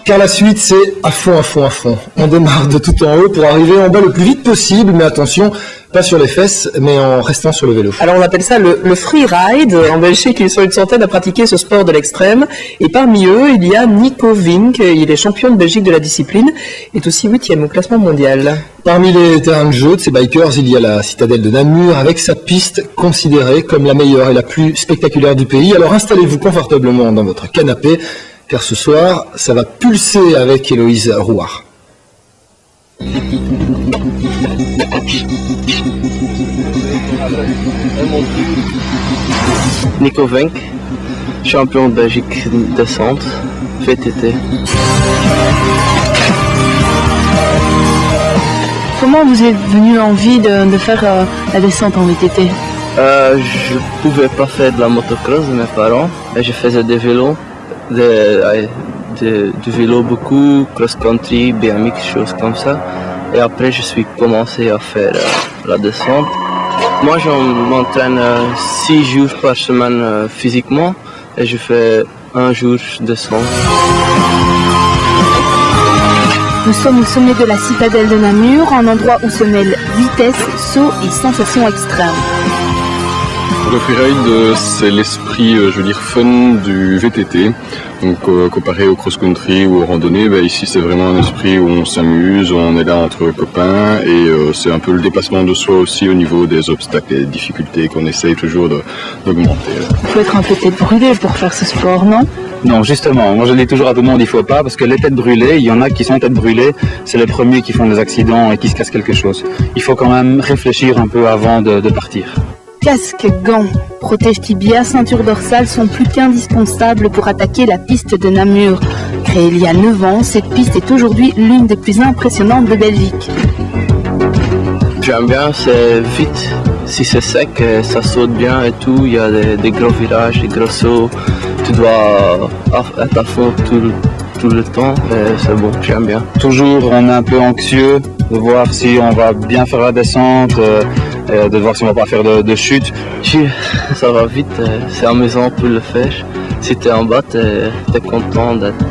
Car la suite, c'est à fond, à fond, à fond. On démarre de tout en haut pour arriver en bas le plus vite possible, mais attention, pas sur les fesses, mais en restant sur le vélo. Alors on appelle ça le freeride. En Belgique, ils sont une centaine à pratiquer ce sport de l'extrême. Et parmi eux, il y a Nico Vink. Il est champion de Belgique de la discipline, est aussi 8e au classement mondial. Parmi les terrains de jeu de ces bikers, il y a la citadelle de Namur avec sa piste considérée comme la meilleure et la plus spectaculaire du pays. Alors installez-vous confortablement dans votre canapé, car ce soir, ça va pulser avec Héloïse Rouard. Nico Vink, champion de Belgique descente, VTT. Comment vous est venue l'envie de faire la descente en VTT? Je pouvais pas faire de la motocross de mes parents, mais je faisais des vélos, du vélo beaucoup, cross-country, BMX, choses comme ça. Et après, je suis commencé à faire la descente. Moi, je m'entraîne 6 jours par semaine physiquement et je fais 1 jour de descente. Nous sommes au sommet de la citadelle de Namur, un endroit où se mêlent vitesse, saut et sensations extrêmes. Le freeride, c'est l'esprit, je veux dire, fun du VTT. Donc comparé au cross-country ou aux randonnées, ici c'est vraiment un esprit où on s'amuse, on est là entre copains et c'est un peu le dépassement de soi aussi au niveau des obstacles et des difficultés qu'on essaye toujours d'augmenter. Il faut être un peu tête brûlée pour faire ce sport, non? Non, justement, moi je dis toujours à tout le monde, il ne faut pas, parce que les têtes brûlées, il y en a qui sont têtes brûlées, c'est les premiers qui font des accidents et qui se cassent quelque chose. Il faut quand même réfléchir un peu avant de partir. Casque, gants, protège tibia, ceinture dorsale sont plus qu'indispensables pour attaquer la piste de Namur. Créée il y a 9 ans, cette piste est aujourd'hui l'une des plus impressionnantes de Belgique. J'aime bien, c'est vite, si c'est sec, ça saute bien et tout, il y a des gros virages, des gros sauts, tu dois être à fond tout le temps et c'est bon, j'aime bien. Toujours on est un peu anxieux de voir si on va bien faire la descente, de voir si on va pas faire de chute. Ça va vite, c'est amusant pour le faire. Si tu es en bas, tu es content d'être...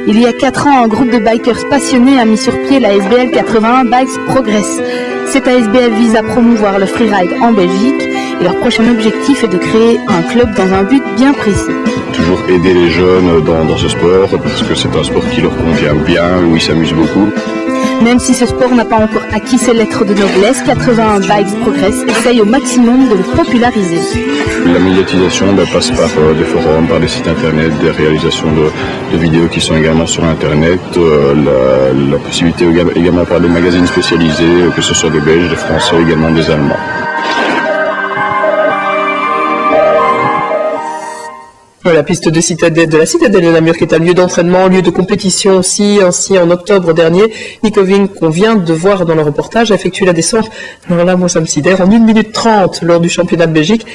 Il y a 4 ans, un groupe de bikers passionnés a mis sur pied la SBL 81 Bikes Progress. Cette ASBL vise à promouvoir le freeride en Belgique et leur prochain objectif est de créer un club dans un but bien précis. Toujours aider les jeunes dans ce sport parce que c'est un sport qui leur convient bien, où ils s'amusent beaucoup. Même si ce sport n'a pas encore acquis ses lettres de noblesse, 81 Bikes Progress essaye au maximum de le populariser. La médiatisation passe par des forums, par des sites internet, des réalisations de vidéos qui sont également sur internet, la possibilité également par des magazines spécialisés, que ce soit des Belges, des Français, également des Allemands. La piste de la citadelle de Namur qui est un lieu d'entraînement, lieu de compétition aussi. Ainsi, en octobre dernier, Nico Vink, qu'on vient de voir dans le reportage, a effectué la descente. Alors là, moi, ça me sidère, en 1 minute 30 lors du championnat de Belgique.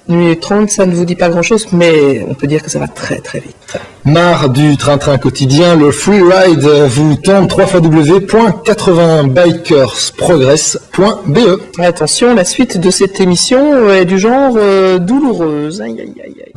1 minute 30, ça ne vous dit pas grand-chose, mais on peut dire que ça va très très vite. Marre du train-train quotidien, le freeride vous tente www.80bikersprogress.be. Attention, la suite de cette émission est du genre douloureuse. Aïe, aïe, aïe, aïe.